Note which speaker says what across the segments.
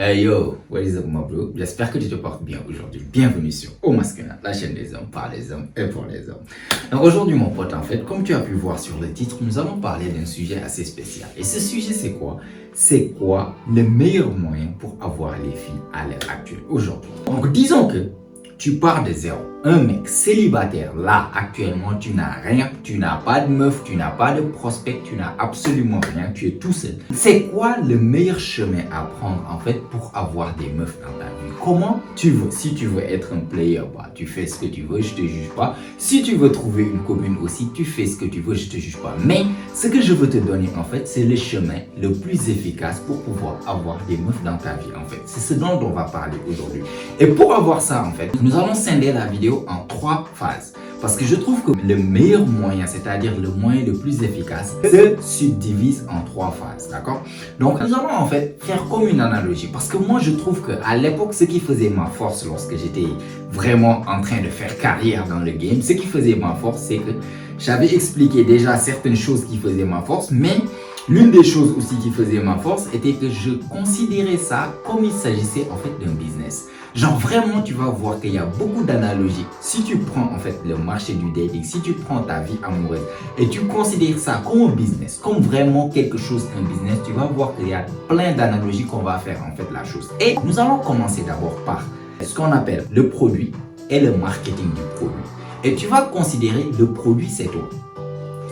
Speaker 1: Hey yo, what is up my bro? J'espère que tu te portes bien aujourd'hui. Bienvenue sur Au Masculin, la chaîne des hommes, par les hommes et pour les hommes. Donc aujourd'hui mon pote, en fait, comme tu as pu voir sur le titre, nous allons parler d'un sujet assez spécial. Et ce sujet c'est quoi? C'est quoi le meilleur moyen pour avoir les filles à l'heure actuelle, aujourd'hui? Donc disons que tu pars de zéro. Un mec célibataire, là, actuellement, tu n'as rien, tu n'as pas de meuf, tu n'as pas de prospect, tu n'as absolument rien, tu es tout seul. C'est quoi le meilleur chemin à prendre, en fait, pour avoir des meufs dans ta vie? Comment tu veux? Si tu veux être un player, bah, tu fais ce que tu veux, je te juge pas. Si tu veux trouver une copine aussi, tu fais ce que tu veux, je te juge pas. Mais, ce que je veux te donner, en fait, c'est le chemin le plus efficace pour pouvoir avoir des meufs dans ta vie, en fait. C'est ce dont on va parler aujourd'hui. Et pour avoir ça, en fait, nous allons scinder la vidéo en 3 phases. Parce que je trouve que le meilleur moyen, c'est-à-dire le moyen le plus efficace, se subdivise en 3 phases, d'accord? Donc, nous allons en fait faire comme une analogie. Parce que moi, je trouve qu'à l'époque, ce qui faisait ma force lorsque j'étais vraiment en train de faire carrière dans le game, ce qui faisait ma force, c'est que j'avais expliqué déjà certaines choses qui faisaient ma force, mais l'une des choses aussi qui faisait ma force était que je considérais ça comme il s'agissait en fait d'un business. Genre vraiment, tu vas voir qu'il y a beaucoup d'analogies. Si tu prends en fait le marché du dating, si tu prends ta vie amoureuse et tu considères ça comme un business, comme vraiment quelque chose qu'un business, tu vas voir qu'il y a plein d'analogies qu'on va faire en fait la chose. Et nous allons commencer d'abord par ce qu'on appelle le produit et le marketing du produit. Et tu vas considérer le produit, c'est toi.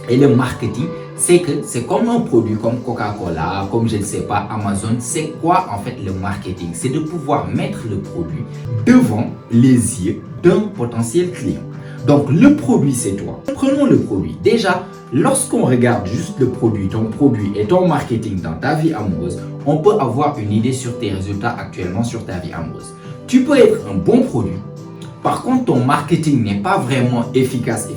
Speaker 1: Et le marketing, c'est que c'est comme un produit comme Coca-Cola, comme je ne sais pas, Amazon. C'est quoi en fait le marketing? C'est de pouvoir mettre le produit devant les yeux d'un potentiel client. Donc le produit, c'est toi. Prenons le produit. Déjà, lorsqu'on regarde juste le produit, ton produit et ton marketing dans ta vie amoureuse, on peut avoir une idée sur tes résultats actuellement sur ta vie amoureuse. Tu peux être un bon produit. Par contre, ton marketing n'est pas vraiment efficace,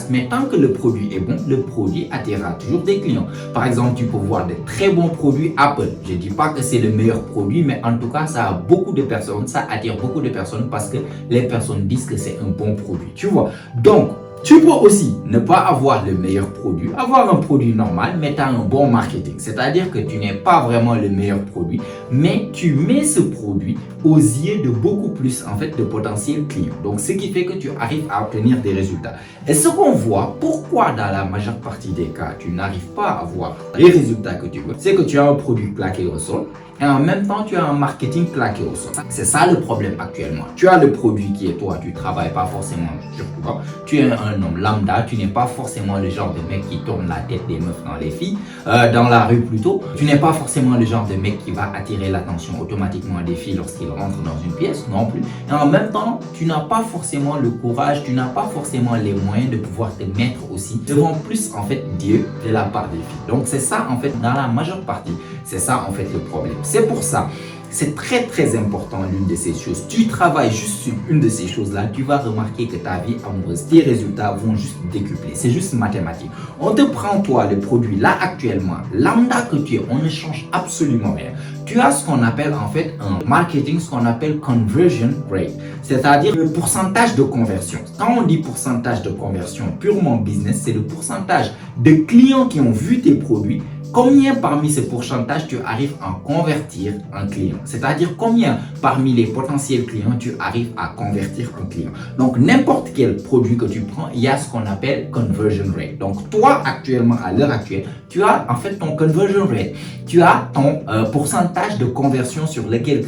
Speaker 1: mais tant que le produit est bon, le produit attirera toujours des clients. Par exemple, tu peux voir de très bons produits Apple. Je ne dis pas que c'est le meilleur produit, mais en tout cas, ça a beaucoup de personnes, ça attire beaucoup de personnes parce que les personnes disent que c'est un bon produit. Tu vois? Donc, tu peux aussi ne pas avoir le meilleur produit, avoir un produit normal, mais tu as un bon marketing. C'est-à-dire que tu n'es pas vraiment le meilleur produit, mais tu mets ce produit aux yeux de beaucoup plus en fait de potentiels clients. Donc, ce qui fait que tu arrives à obtenir des résultats. Et ce qu'on voit, pourquoi dans la majeure partie des cas, tu n'arrives pas à avoir les résultats que tu veux, c'est que tu as un produit claqué au sol. Et en même temps, tu as un marketing claqué au sol. C'est ça le problème actuellement. Tu as le produit qui est toi, tu ne travailles pas forcément sur toi. Tu es un homme lambda, tu n'es pas forcément le genre de mec qui tourne la tête des meufs dans les filles, dans la rue plutôt. Tu n'es pas forcément le genre de mec qui va attirer l'attention automatiquement des filles lorsqu'ils rentrent dans une pièce, non plus. Et en même temps, tu n'as pas forcément le courage, tu n'as pas forcément les moyens de pouvoir te mettre aussi devant plus en fait Dieu de la part des filles. Donc c'est ça en fait dans la majeure partie, c'est ça en fait le problème. C'est pour ça, c'est très important l'une de ces choses. Tu travailles juste sur une de ces choses-là, tu vas remarquer que ta vie amoureuse, tes résultats vont juste décupler. C'est juste mathématique. On te prend toi le produit là actuellement, lambda que tu es, on ne change absolument rien. Tu as ce qu'on appelle en fait un marketing, ce qu'on appelle conversion rate, c'est-à-dire le pourcentage de conversion. Quand on dit pourcentage de conversion purement business, c'est le pourcentage de clients qui ont vu tes produits. Combien parmi ce pourcentage tu arrives à convertir un client? C'est-à-dire combien parmi les potentiels clients tu arrives à convertir un client? Donc n'importe quel produit que tu prends, il y a ce qu'on appelle conversion rate. Donc toi actuellement, à l'heure actuelle, tu as en fait ton conversion rate. Tu as ton pourcentage de conversion sur lequel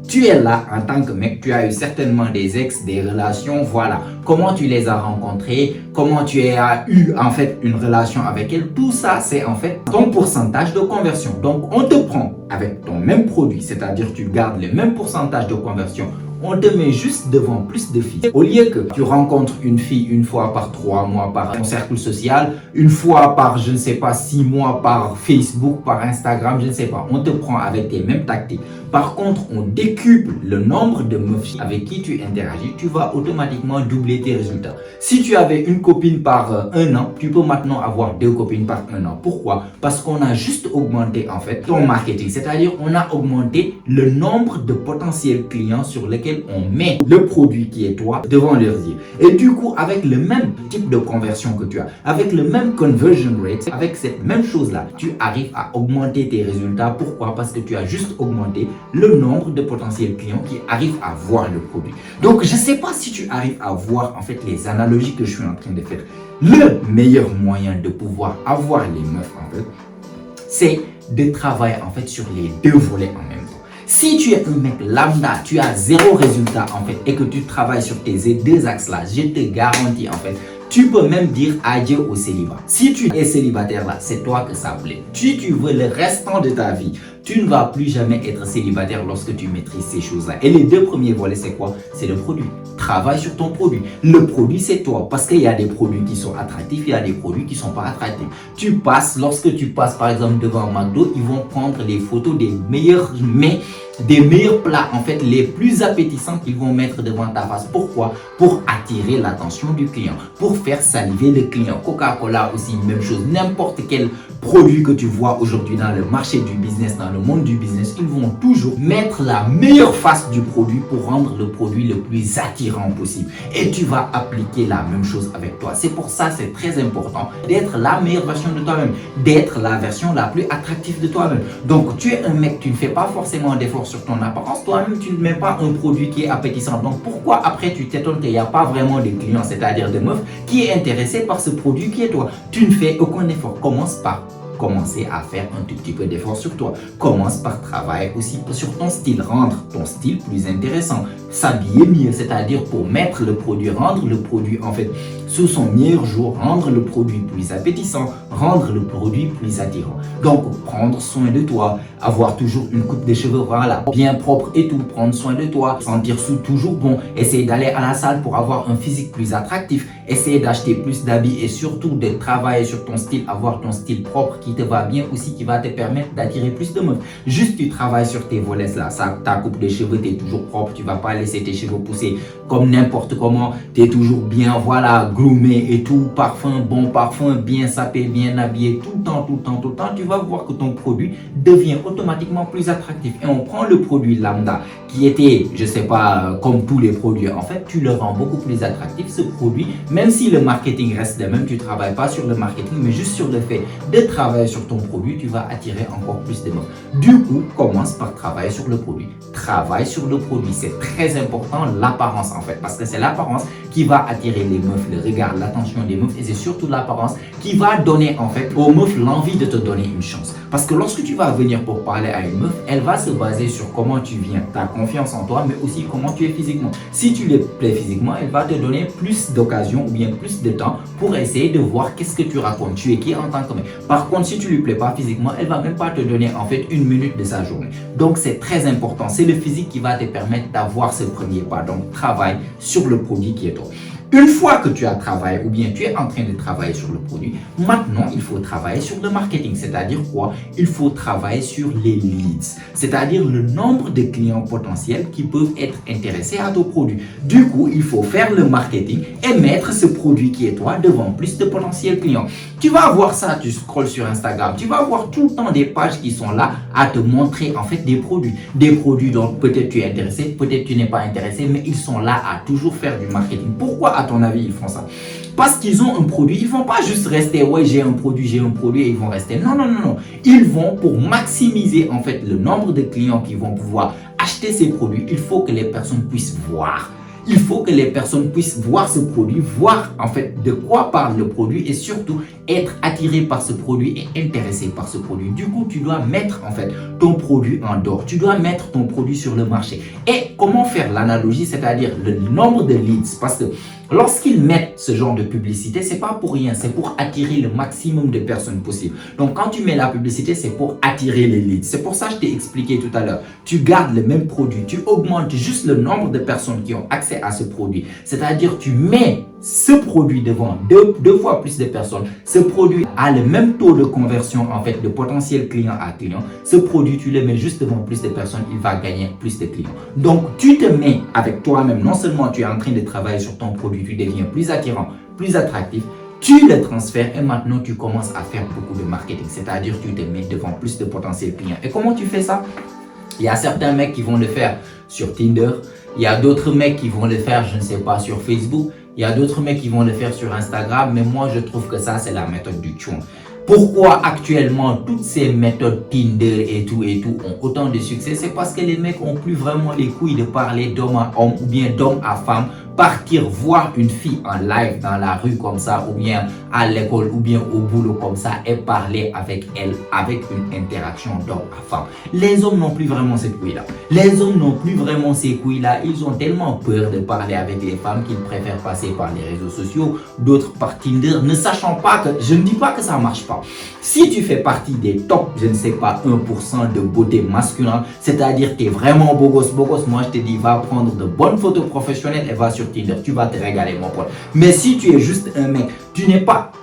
Speaker 1: tu es là en tant que mec, tu as eu certainement des ex, des relations, voilà. Comment tu les as rencontrés, comment tu as eu en fait une relation avec elles, tout ça c'est en fait ton pourcentage de conversion. Donc on te prend avec ton même produit, c'est-à-dire tu gardes le même pourcentage de conversion. On te met juste devant plus de filles. Au lieu que tu rencontres une fille une fois par 3 mois par ton cercle social, une fois par, je ne sais pas, 6 mois par Facebook, par Instagram, je ne sais pas. On te prend avec tes mêmes tactiques. Par contre, on décuple le nombre de meufs avec qui tu interagis. Tu vas automatiquement doubler tes résultats. Si tu avais une copine par 1 an, tu peux maintenant avoir 2 copines par 1 an. Pourquoi? Parce qu'on a juste augmenté en fait ton marketing. C'est-à-dire, on a augmenté le nombre de potentiels clients sur lesquels lequel on met le produit qui est toi devant leurs yeux. Et du coup, avec le même type de conversion que tu as, avec le même conversion rate, avec cette même chose-là, tu arrives à augmenter tes résultats. Pourquoi? Parce que tu as juste augmenté le nombre de potentiels clients qui arrivent à voir le produit. Donc, je ne sais pas si tu arrives à voir en fait les analogies que je suis en train de faire. Le meilleur moyen de pouvoir avoir les meufs en fait, c'est de travailler en fait sur les deux volets en même temps. Si tu es un mec lambda, tu as zéro résultat en fait et que tu travailles sur tes deux axes là, je te garantis en fait, tu peux même dire adieu au célibat. Si tu es célibataire là, c'est toi que ça plaît. Si tu veux le restant de ta vie, tu ne vas plus jamais être célibataire lorsque tu maîtrises ces choses-là. Et les deux premiers volets, c'est quoi? C'est le produit. Travaille sur ton produit. Le produit, c'est toi. Parce qu'il y a des produits qui sont attractifs, il y a des produits qui ne sont pas attractifs. Lorsque tu passes par exemple devant un McDo, ils vont prendre les photos des meilleurs mets, des meilleurs plats en fait les plus appétissants qu'ils vont mettre devant ta face. Pourquoi? Pour attirer l'attention du client, pour faire saliver le client. Coca-Cola aussi, même chose. N'importe quel produit que tu vois aujourd'hui dans le marché du business, dans le monde du business, ils vont toujours mettre la meilleure face du produit pour rendre le produit le plus attirant possible. Et tu vas appliquer la même chose avec toi. C'est pour ça c'est très important d'être la meilleure version de toi-même, d'être la version la plus attractive de toi-même. Donc tu es un mec, tu ne fais pas forcément d'efforts sur ton apparence, toi-même tu ne mets pas un produit qui est appétissant. Donc pourquoi après tu t'étonnes qu'il n'y a pas vraiment de clients, c'est-à-dire de meufs qui est intéressé par ce produit qui est toi? Tu ne fais aucun effort. Commence par commencer à faire un tout petit peu d'effort sur toi. Commence par travailler aussi sur ton style, rendre ton style plus intéressant, s'habiller mieux, c'est-à-dire pour mettre le produit, rendre le produit en fait sous son meilleur jour, rendre le produit plus appétissant, rendre le produit plus attirant. Donc prendre soin de toi, avoir toujours une coupe de cheveux voilà, bien propre et tout, prendre soin de toi, sentir toujours bon, essayer d'aller à la salle pour avoir un physique plus attractif, essayer d'acheter plus d'habits et surtout de travailler sur ton style, avoir ton style propre qui te va bien aussi, qui va te permettre d'attirer plus de meufs. Juste tu travailles sur tes volets là, ta coupe de cheveux, tu es toujours propre, tu vas pas laisser tes cheveux pousser comme n'importe comment, tu es toujours bien, voilà, groomé et tout, parfum, bon parfum, bien sapé, bien habillé, tout le temps, tu vas voir que ton produit devient automatiquement plus attractif. Et on prend le produit lambda qui était, je sais pas, comme tous les produits, en fait, tu le rends beaucoup plus attractif, ce produit, même si le marketing reste le même, tu travailles pas sur le marketing, mais juste sur le fait de travailler sur ton produit, tu vas attirer encore plus de meufs. Du coup, commence par travailler sur le produit. Travaille sur le produit, c'est très important, l'apparence en fait, parce que c'est l'apparence qui va attirer les meufs, le regard, l'attention des meufs, et c'est surtout l'apparence qui va donner en fait aux meufs l'envie de te donner une chance. Parce que lorsque tu vas venir pour parler à une meuf, elle va se baser sur comment tu viens, ta confiance en toi, mais aussi comment tu es physiquement. Si tu lui plais physiquement, elle va te donner plus d'occasions ou bien plus de temps pour essayer de voir qu'est-ce que tu racontes, tu es qui en tant que mec. Par contre, si tu lui plais pas physiquement, elle va même pas te donner en fait une minute de sa journée. Donc c'est très important, c'est le physique qui va te permettre d'avoir ce premier pas. Donc travaille sur le produit qui est toi. Une fois que tu as travaillé ou bien tu es en train de travailler sur le produit, maintenant il faut travailler sur le marketing. C'est-à-dire quoi? Il faut travailler sur les leads, c'est-à-dire le nombre de clients potentiels qui peuvent être intéressés à ton produit. Du coup, il faut faire le marketing et mettre ce produit qui est toi devant plus de potentiels clients. Tu vas voir ça, tu scrolles sur Instagram, tu vas voir tout le temps des pages qui sont là à te montrer en fait des produits dont peut-être tu es intéressé, peut-être tu n'es pas intéressé, mais ils sont là à toujours faire du marketing. Pourquoi à ton avis ils font ça? Parce qu'ils ont un produit, ils ne vont pas juste rester ouais j'ai un produit et ils vont rester. Non. Ils vont pour maximiser en fait le nombre de clients qui vont pouvoir acheter ces produits. Il faut que les personnes puissent voir. Il faut que les personnes puissent voir ce produit, voir en fait de quoi parle le produit et surtout être attiré par ce produit et intéressé par ce produit. Du coup, tu dois mettre en fait ton produit en dehors. Tu dois mettre ton produit sur le marché. Et comment faire l'analogie, c'est-à-dire le nombre de leads? Parce que lorsqu'ils mettent ce genre de publicité, c'est pas pour rien, c'est pour attirer le maximum de personnes possible. Donc quand tu mets la publicité, c'est pour attirer les leads. C'est pour ça que je t'ai expliqué tout à l'heure. Tu gardes le même produit, tu augmentes juste le nombre de personnes qui ont accès à ce produit. C'est-à-dire tu mets ce produit devant deux fois plus de personnes. Ce produit a le même taux de conversion en fait de potentiel client à client. Ce produit, tu le mets juste devant plus de personnes, il va gagner plus de clients. Donc tu te mets avec toi-même, non seulement tu es en train de travailler sur ton produit, tu deviens plus attirant, plus attractif, tu le transfères et maintenant tu commences à faire beaucoup de marketing, c'est-à-dire tu te mets devant plus de potentiels clients. Et comment tu fais ça? Il y a certains mecs qui vont le faire sur Tinder. Il y a d'autres mecs qui vont le faire, je ne sais pas, sur Facebook. Il y a d'autres mecs qui vont le faire sur Instagram. Mais moi, je trouve que ça, c'est la méthode du tchouan. Pourquoi actuellement toutes ces méthodes Tinder et tout ont autant de succès? C'est parce que les mecs ont plus vraiment les couilles de parler d'homme à homme ou bien d'homme à femme. Partir voir une fille en live dans la rue comme ça ou bien à l'école ou bien au boulot comme ça et parler avec elle avec une interaction d'homme à femme. Les hommes n'ont plus vraiment cette couille-là. Les hommes n'ont plus vraiment ces couilles-là. Ils ont tellement peur de parler avec les femmes qu'ils préfèrent passer par les réseaux sociaux, d'autres par Tinder, ne sachant pas que, je ne dis pas que ça marche pas. Si tu fais partie des top, je ne sais pas, 1% de beauté masculin, c'est-à-dire que tu es vraiment beau gosse, moi je te dis, va prendre de bonnes photos professionnelles et va sur Tinder, tu vas te régaler mon pote. Mais si tu es juste un mec,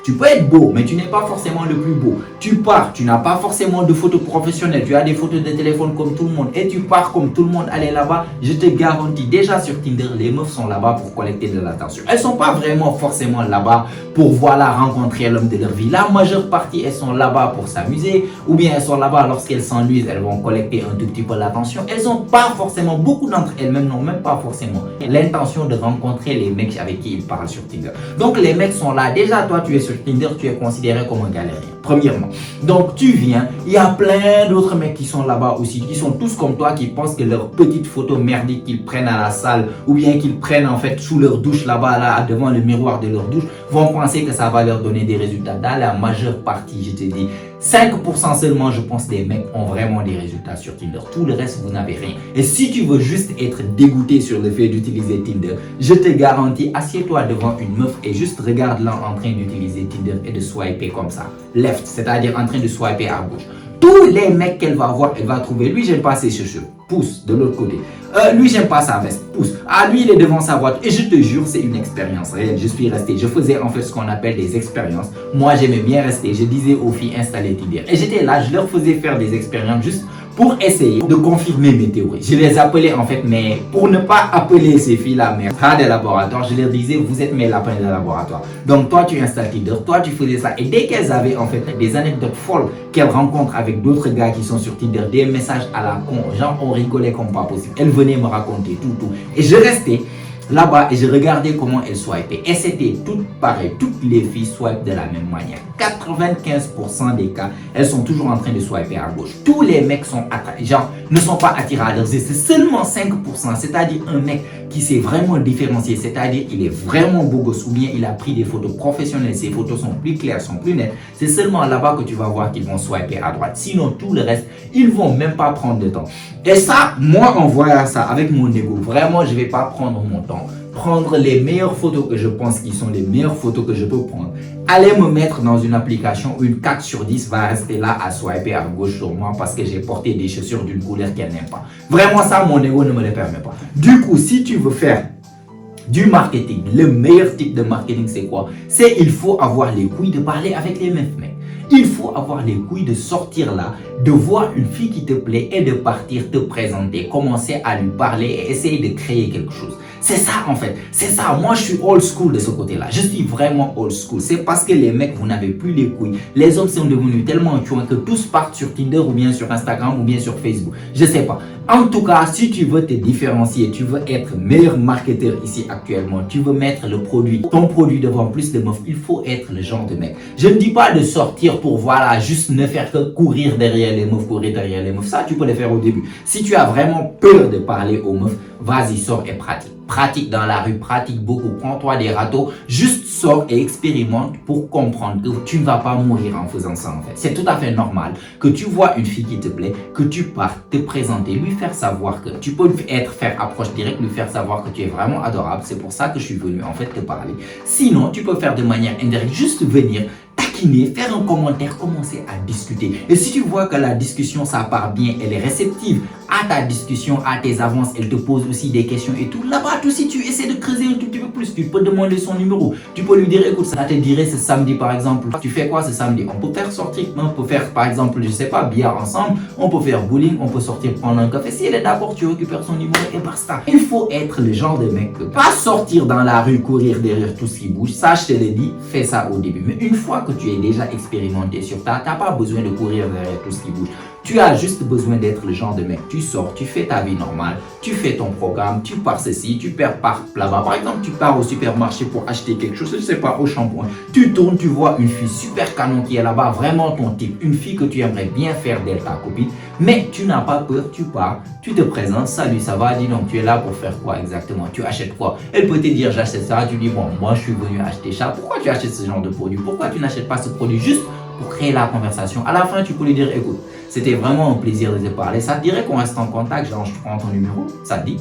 Speaker 1: tu peux être beau, mais tu n'es pas forcément le plus beau. Tu pars, tu n'as pas forcément de photos professionnelles, tu as des photos de téléphone comme tout le monde et tu pars comme tout le monde aller là-bas, je te garantis, déjà sur Tinder, les meufs sont là-bas pour collecter de l'attention. Elles sont pas vraiment forcément là-bas pour voilà rencontrer l'homme de leur vie. La majeure partie, elles sont là-bas pour s'amuser ou bien elles sont là-bas lorsqu'elles s'ennuient, elles vont collecter un tout petit peu l'attention. Elles n'ont pas forcément, beaucoup d'entre elles-mêmes n'ont même pas forcément l'intention de rencontrer les mecs avec qui ils parlent sur Tinder. Donc les mecs sont là. Déjà, toi, tu es sur Tinder, tu es considéré comme un galérien, premièrement. Donc, tu viens, il y a plein d'autres mecs qui sont là-bas aussi, qui sont tous comme toi, qui pensent que leurs petites photos merdiques qu'ils prennent à la salle, ou bien qu'ils prennent en fait sous leur douche là-bas, là, devant le miroir de leur douche, vont penser que ça va leur donner des résultats. Dans la majeure partie, je te dis, 5% seulement, je pense, des mecs ont vraiment des résultats sur Tinder. Tout le reste, vous n'avez rien. Et si tu veux juste être dégoûté sur le fait d'utiliser Tinder, je te garantis, assieds-toi devant une meuf et juste regarde-la en train d'utiliser Tinder et de swiper comme ça. Left, c'est-à-dire en train de swiper à gauche. Tous les mecs qu'elle va voir, elle va trouver. Lui, j'aime pas ses cheveux. Pousse de l'autre côté. Lui, j'aime pas sa veste. Pousse. Ah, lui, il est devant sa voiture. Et je te jure, c'est une expérience réelle. Je suis resté. Je faisais en fait ce qu'on appelle des expériences. Moi, j'aimais bien rester. Je disais aux filles, installez Tinder. Et j'étais là, je leur faisais faire des expériences juste pour essayer de confirmer mes théories. Je les appelais en fait, mais pour ne pas appeler ces filles-là mes rats de laboratoire, je leur disais, vous êtes mes lapins de laboratoire. Donc toi, tu installes Tinder, toi, tu faisais ça. Et dès qu'elles avaient en fait des anecdotes folles qu'elles rencontrent avec d'autres gars qui sont sur Tinder, des messages à la con, genre on rigolait comme pas possible. Elles venaient me raconter tout. Et je restais là-bas et je regardais comment elles swipaient. Et c'était toutes pareilles. Toutes les filles swipent de la même manière. 95% des cas, elles sont toujours en train de swiper à gauche. Tous les mecs sont ne sont pas attirés à leurs yeux. C'est seulement 5%. C'est-à-dire un mec qui s'est vraiment différencié. C'est-à-dire il est vraiment beau gosse ou bien il a pris des photos professionnelles. Ses photos sont plus claires, sont plus nettes. C'est seulement là-bas que tu vas voir qu'ils vont swiper à droite. Sinon, tout le reste, ils vont même pas prendre de temps. Et ça, moi, en voyant ça avec mon ego, vraiment, je vais pas prendre mon temps. Prendre les meilleures photos que je pense qui sont les meilleures photos que je peux prendre. Aller me mettre dans une application où une 4 sur 10 va rester là à swiper à gauche sur moi parce que j'ai porté des chaussures d'une couleur qu'elle n'aime pas. Vraiment ça, mon ego ne me le permet pas. Du coup, si tu veux faire du marketing, le meilleur type de marketing, c'est quoi? C'est il faut avoir les couilles de parler avec les meufs, mec. Il faut avoir les couilles de sortir là, de voir une fille qui te plaît et de partir te présenter, commencer à lui parler et essayer de créer quelque chose. C'est ça en fait, c'est ça. Moi je suis old school de ce côté-là. Je suis vraiment old school. C'est parce que les mecs, vous n'avez plus les couilles. Les hommes sont devenus tellement chouins que tous partent sur Tinder ou bien sur Instagram ou bien sur Facebook. Je sais pas. En tout cas, si tu veux te différencier, tu veux être meilleur marketeur ici actuellement, tu veux mettre ton produit devant plus de meufs, il faut être le genre de mec. Je ne dis pas de sortir pour voilà, juste ne faire que courir derrière les meufs, Ça, tu peux le faire au début. Si tu as vraiment peur de parler aux meufs, vas-y, sors et pratique. Pratique dans la rue, pratique beaucoup, prends-toi des râteaux, juste sors et expérimente pour comprendre que tu ne vas pas mourir en faisant ça en fait. C'est tout à fait normal que tu vois une fille qui te plaît, que tu partes te présenter, lui faire savoir que tu peux faire approche directe, lui faire savoir que tu es vraiment adorable. C'est pour ça que je suis venu en fait te parler. Sinon, tu peux faire de manière indirecte, juste venir taquiner, faire un commentaire, commencer à discuter. Et si tu vois que la discussion ça part bien, elle est réceptive à ta discussion, à tes avances, elle te pose aussi des questions et tout. Là-bas, toi aussi, tu essaies de creuser un tout petit peu plus. Tu peux demander son numéro. Tu peux lui dire, écoute, ça te dirait ce samedi par exemple. Tu fais quoi ce samedi? On peut faire sortir, on peut faire par exemple, je sais pas, billard ensemble. On peut faire bowling, on peut sortir prendre un café. Si elle est d'accord, tu récupères son numéro et basta. Il faut être le genre de mec que pas sortir dans la rue, courir derrière tout ce qui bouge. Ça, je te l'ai dit, fais ça au début. Mais une fois que tu es déjà expérimenté sur ça, tu n'as pas besoin de courir derrière tout ce qui bouge. Tu as juste besoin d'être le genre de mec. Tu sors, tu fais ta vie normale, tu fais ton programme, tu pars ceci, tu pars là-bas. Par exemple, tu pars au supermarché pour acheter quelque chose, je sais pas, au shampoing. Tu tournes, tu vois une fille super canon qui est là-bas, vraiment ton type. Une fille que tu aimerais bien faire d'elle ta copine. Mais tu n'as pas peur, tu pars, tu te présentes, salut, ça va, dis donc, tu es là pour faire quoi exactement? Tu achètes quoi? Elle peut te dire, j'achète ça, tu dis, bon, moi je suis venu acheter ça. Pourquoi tu achètes ce genre de produit? Pourquoi tu n'achètes pas ce produit juste pour créer la conversation? À la fin, tu peux lui dire, écoute, c'était vraiment un plaisir de te parler. Ça te dirait qu'on reste en contact, genre je prends ton numéro, ça te dit?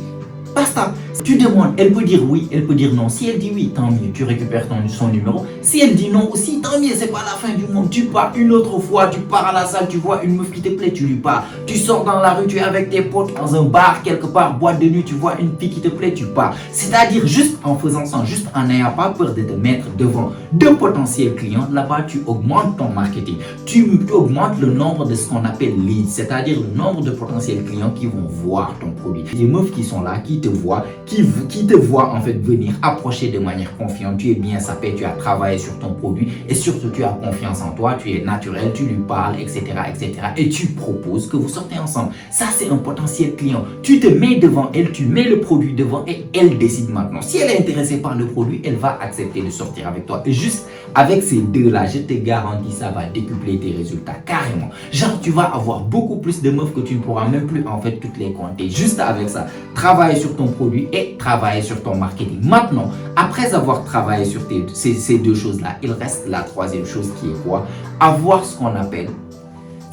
Speaker 1: Basta. Tu demandes, elle peut dire oui, elle peut dire non. Si elle dit oui, tant mieux, tu récupères son numéro. Si elle dit non aussi, tant mieux, c'est pas la fin du monde. Tu pars une autre fois, tu pars à la salle, tu vois une meuf qui te plaît, tu lui parles. Tu sors dans la rue, tu es avec tes potes dans un bar, quelque part, boîte de nuit, tu vois une fille qui te plaît, tu pars. C'est-à-dire juste en faisant ça, juste en n'ayant pas peur de te mettre devant deux potentiels clients, là-bas, tu augmentes ton marketing. Tu augmentes le nombre de ce qu'on appelle leads, c'est-à-dire le nombre de potentiels clients qui vont voir ton produit. Des meufs qui sont là, qui te voient, qui te voient en fait venir approcher de manière confiante. Tu es bien sapé, tu as travaillé sur ton produit et surtout tu as confiance en toi, tu es naturel, tu lui parles, etc., etc. Et tu proposes que vous sortez ensemble. Ça, c'est un potentiel client. Tu te mets devant elle, tu mets le produit devant et elle décide maintenant. Si elle est intéressée par le produit, elle va accepter de sortir avec toi. Et juste avec ces deux-là, je te garantis, ça va décupler tes résultats carrément. Genre, tu vas avoir beaucoup plus de meufs que tu ne pourras même plus en fait toutes les compter. Juste avec ça, travaille sur ton produit et travaille sur ton marketing. Maintenant, après avoir travaillé sur ces deux choses-là, il reste la troisième chose qui est quoi? Avoir ce qu'on appelle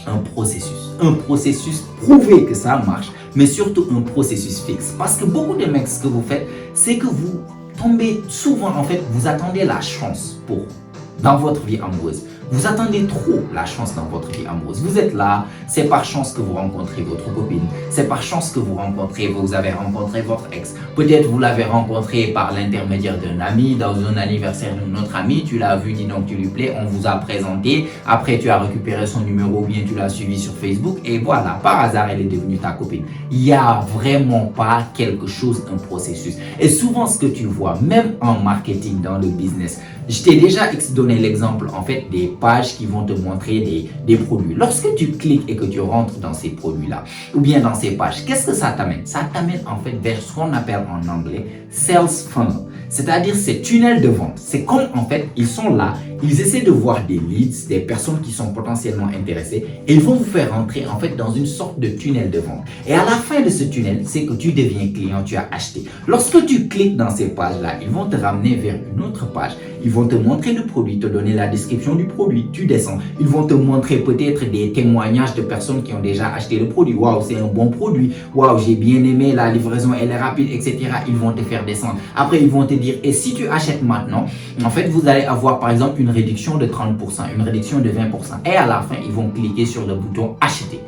Speaker 1: un processus. Un processus prouvé que ça marche, mais surtout un processus fixe. Parce que beaucoup de mecs, ce que vous faites, c'est que vous tombez souvent, en fait, vous attendez la chance dans votre vie amoureuse. Vous attendez trop la chance dans votre vie amoureuse. Vous êtes là, c'est par chance que vous rencontrez votre copine. C'est par chance que vous avez rencontré votre ex. Peut-être vous l'avez rencontré par l'intermédiaire d'un ami, dans un anniversaire d'un autre ami. Tu l'as vu, dis donc tu lui plais, on vous a présenté. Après, tu as récupéré son numéro ou bien tu l'as suivi sur Facebook. Et voilà, par hasard, elle est devenue ta copine. Il n'y a vraiment pas quelque chose, un processus. Et souvent, ce que tu vois, même en marketing, dans le business, je t'ai déjà donné l'exemple en fait des pages qui vont te montrer des produits. Lorsque tu cliques et que tu rentres dans ces produits-là ou bien dans ces pages, qu'est-ce que ça t'amène? Ça t'amène en fait vers ce qu'on appelle en anglais sales funnel. C'est-à-dire ces tunnels de vente. C'est comme en fait, ils sont là, ils essaient de voir des leads, des personnes qui sont potentiellement intéressées et ils vont vous faire rentrer en fait dans une sorte de tunnel de vente. Et à la fin de ce tunnel, c'est que tu deviens client, tu as acheté. Lorsque tu cliques dans ces pages-là, ils vont te ramener vers une autre page. Ils vont te montrer le produit, te donner la description du produit. Tu descends. Ils vont te montrer peut-être des témoignages de personnes qui ont déjà acheté le produit. Waouh, c'est un bon produit. Waouh, j'ai bien aimé, la livraison, elle est rapide, etc. Ils vont te faire descendre. Après, ils vont te dire, et si tu achètes maintenant, en fait, vous allez avoir par exemple une réduction de 30%, une réduction de 20%. Et à la fin, ils vont cliquer sur le bouton acheter.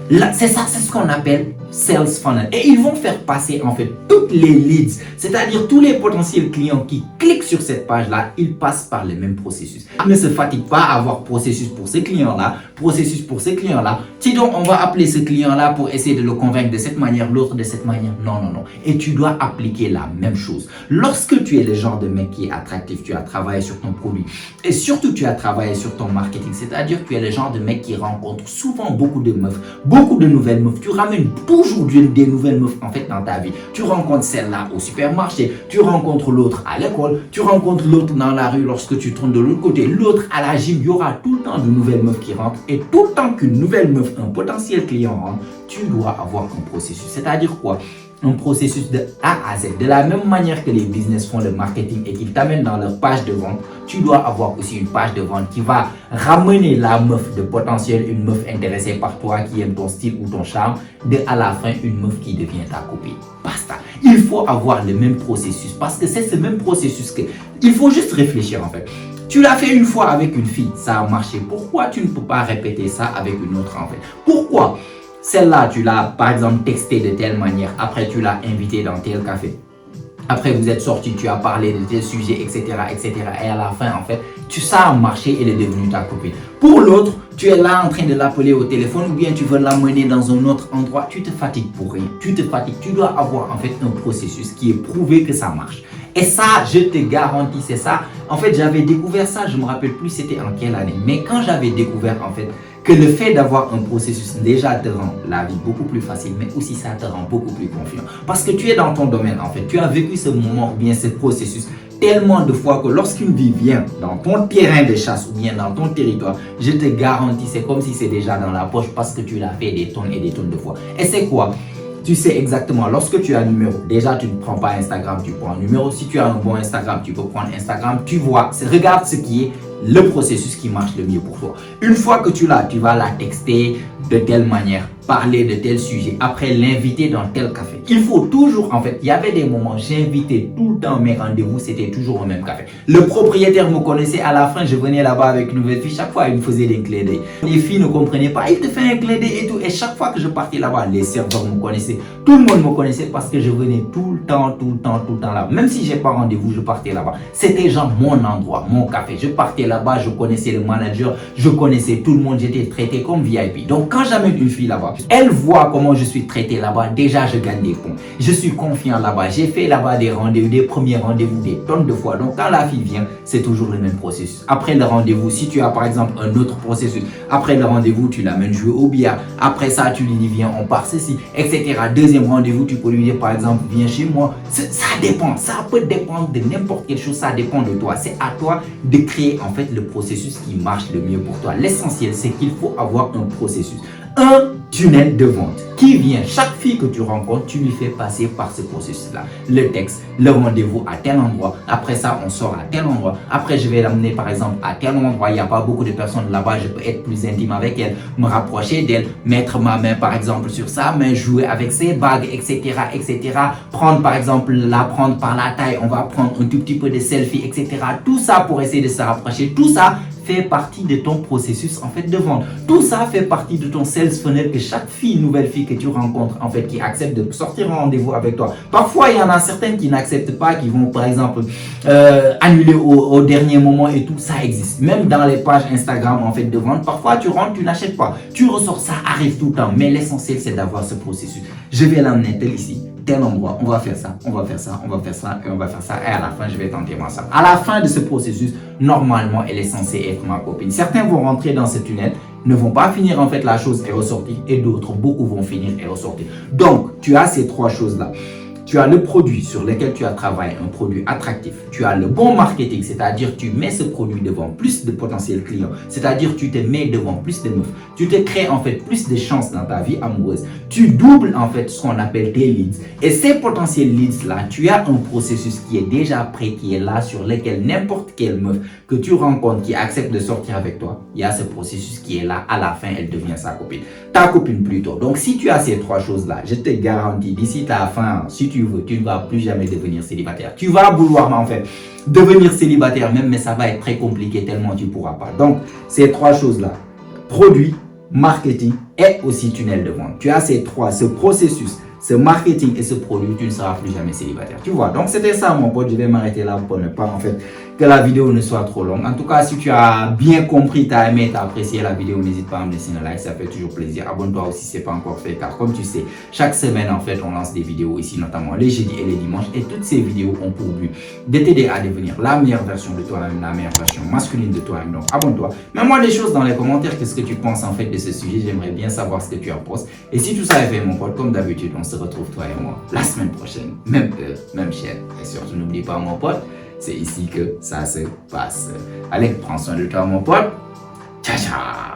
Speaker 1: Là, c'est ça, c'est ce qu'on appelle sales funnel. Et ils vont faire passer en fait toutes les leads, c'est-à-dire tous les potentiels clients qui cliquent sur cette page-là, ils passent par le même processus. Ne se fatigue pas à avoir processus pour ces clients-là, processus pour ces clients-là. Si donc on va appeler ce client-là pour essayer de le convaincre de cette manière, l'autre de cette manière. Non, non, non. Et tu dois appliquer la même chose. Lorsque tu es le genre de mec qui est attractif, tu as travaillé sur ton produit et surtout tu as travaillé sur ton marketing, c'est-à-dire que tu es le genre de mec qui rencontre souvent beaucoup de meufs, beaucoup de nouvelles meufs. Tu ramènes toujours des nouvelles meufs en fait dans ta vie. Tu rencontres celle-là au supermarché, tu rencontres l'autre à l'école, tu rencontres l'autre dans la rue lorsque tu tournes de l'autre côté, l'autre à la gym. Il y aura tout le temps de nouvelles meufs qui rentrent et tout le temps qu'une nouvelle meuf, un potentiel client rentre, tu dois avoir un processus. C'est-à-dire quoi? Un processus de A à Z. De la même manière que les business font le marketing et qu'ils t'amènent dans leur page de vente, tu dois avoir aussi une page de vente qui va ramener la meuf de potentiel, une meuf intéressée par toi, qui aime ton style ou ton charme, de à la fin une meuf qui devient ta copine. Basta. Il faut avoir le même processus parce que c'est ce même processus que il faut juste réfléchir en fait. Tu l'as fait une fois avec une fille, ça a marché. Pourquoi tu ne peux pas répéter ça avec une autre en fait? Pourquoi? Celle-là, tu l'as par exemple texté de telle manière, après tu l'as invité dans tel café. Après vous êtes sortis, tu as parlé de tel sujet, etc., etc. Et à la fin, en fait, ça a marché, elle est devenue ta copine. Pour l'autre, tu es là en train de l'appeler au téléphone ou bien tu veux l'amener dans un autre endroit, tu te fatigues pour rien. Tu te fatigues, tu dois avoir en fait un processus qui est prouvé que ça marche. Et ça, je te garantis, c'est ça. En fait, j'avais découvert ça, je ne me rappelle plus c'était en quelle année. Mais quand j'avais découvert en fait que le fait d'avoir un processus déjà te rend la vie beaucoup plus facile, mais aussi ça te rend beaucoup plus confiant. Parce que tu es dans ton domaine en fait, tu as vécu ce moment ou bien ce processus tellement de fois que lorsqu'une vie vient dans ton terrain de chasse ou bien dans ton territoire, je te garantis, c'est comme si c'est déjà dans la poche parce que tu l'as fait des tonnes et des tonnes de fois. Et c'est quoi? Tu sais exactement, lorsque tu as un numéro, déjà tu ne prends pas Instagram, tu prends un numéro. Si tu as un bon Instagram, tu peux prendre Instagram. Tu vois, regarde ce qui est le processus qui marche le mieux pour toi. Une fois que tu l'as, tu vas la texter de telle manière, parler de tel sujet, après l'inviter dans tel café. Il faut toujours, en fait, il y avait des moments, j'invitais tout le temps mes rendez-vous, c'était toujours au même café. Le propriétaire me connaissait, à la fin, je venais là-bas avec une nouvelle fille, chaque fois, il me faisait des clins d'œil. Les filles ne comprenaient pas, il te fait un clin d'œil et tout. Et chaque fois que je partais là-bas, les serveurs me connaissaient, tout le monde me connaissait parce que je venais tout le temps là. Même si j'ai pas rendez-vous, je partais là-bas. C'était genre mon endroit, mon café. Je partais là-bas, je connaissais le manager, je connaissais tout le monde, j'étais traité comme VIP. Donc, quand j'amène une fille là-bas, elle voit comment je suis traité là-bas, déjà je gagne des points. Je suis confiant là-bas, j'ai fait là-bas des rendez-vous, des premiers rendez-vous, des tonnes de fois. Donc quand la fille vient, c'est toujours le même processus. Après le rendez-vous, si tu as par exemple un autre processus, après le rendez-vous, tu l'amènes jouer au billard. Après ça, tu lui dis viens, on part ceci, etc. Deuxième rendez-vous, tu peux lui dire par exemple viens chez moi. Ça dépend, ça peut dépendre de n'importe quelle chose, ça dépend de toi. C'est à toi de créer en fait le processus qui marche le mieux pour toi. L'essentiel, c'est qu'il faut avoir un processus. Un tunnel de vente qui vient, chaque fille que tu rencontres, tu lui fais passer par ce processus-là. Le texte, le rendez-vous à tel endroit, après ça, on sort à tel endroit, après je vais l'amener par exemple à tel endroit, il n'y a pas beaucoup de personnes là-bas, je peux être plus intime avec elle, me rapprocher d'elle, mettre ma main par exemple sur sa main, jouer avec ses bagues, etc., etc. Prendre par exemple, la prendre par la taille, on va prendre un tout petit peu de selfie, etc. Tout ça pour essayer de se rapprocher, tout ça fait partie de ton processus en fait de vente. Tout ça fait partie de ton sales funnel que chaque fille, nouvelle fille que tu rencontres en fait qui accepte de sortir en rendez-vous avec toi. Parfois, il y en a certaines qui n'acceptent pas, qui vont par exemple annuler au dernier moment et tout. Ça existe. Même dans les pages Instagram en fait de vente, parfois tu rentres, tu n'achètes pas. Tu ressors, ça arrive tout le temps. Mais l'essentiel, c'est d'avoir ce processus. Je vais l'emmener tel ici, tel endroit, on va faire ça, on va faire ça, on va faire ça et on va faire ça. Et à la fin, je vais tenter moi ça. À la fin de ce processus, normalement, elle est censée être ma copine. Certains vont rentrer dans ce tunnel, ne vont pas finir en fait la chose et ressortir, et d'autres, beaucoup vont finir et ressortir. Donc, tu as ces trois choses-là. Tu as le produit sur lequel tu as travaillé, un produit attractif. Tu as le bon marketing, c'est-à-dire tu mets ce produit devant plus de potentiels clients. C'est-à-dire tu te mets devant plus de meufs. Tu te crées en fait plus de chances dans ta vie amoureuse. Tu doubles en fait ce qu'on appelle tes leads. Et ces potentiels leads-là, tu as un processus qui est déjà prêt, qui est là, sur lequel n'importe quelle meuf que tu rencontres qui accepte de sortir avec toi, il y a ce processus qui est là. À la fin, elle devient sa copine. Ta copine plutôt. Donc si tu as ces trois choses-là, je te garantis, d'ici ta fin, si tu veux, tu ne vas plus jamais devenir célibataire. Tu vas vouloir en fait devenir célibataire même, mais ça va être très compliqué tellement tu ne pourras pas. Donc, ces trois choses-là, produit, marketing et aussi tunnel de vente. Tu as ces trois, ce processus, ce marketing et ce produit, tu ne seras plus jamais célibataire. Tu vois, donc c'était ça mon pote, je vais m'arrêter là pour ne pas en fait que la vidéo ne soit trop longue. En tout cas, si tu as bien compris, tu as aimé, tu as apprécié la vidéo, n'hésite pas à me laisser un like, ça fait toujours plaisir. Abonne-toi aussi si ce n'est pas encore fait, car comme tu sais, chaque semaine en fait, on lance des vidéos ici, notamment les jeudis et les dimanches, et toutes ces vidéos ont pour but de t'aider à devenir la meilleure version de toi-même, la meilleure version masculine de toi-même. Donc abonne-toi. Mets-moi des choses dans les commentaires, qu'est-ce que tu penses en fait de ce sujet, j'aimerais bien savoir ce que tu en penses. Et si tout ça est fait mon pote, comme d'habitude, on se retrouve toi et moi la semaine prochaine, même heure, même chaîne. Et surtout n'oublie pas mon pote, c'est ici que ça se passe. Allez, prends soin de toi mon pote. Ciao, ciao.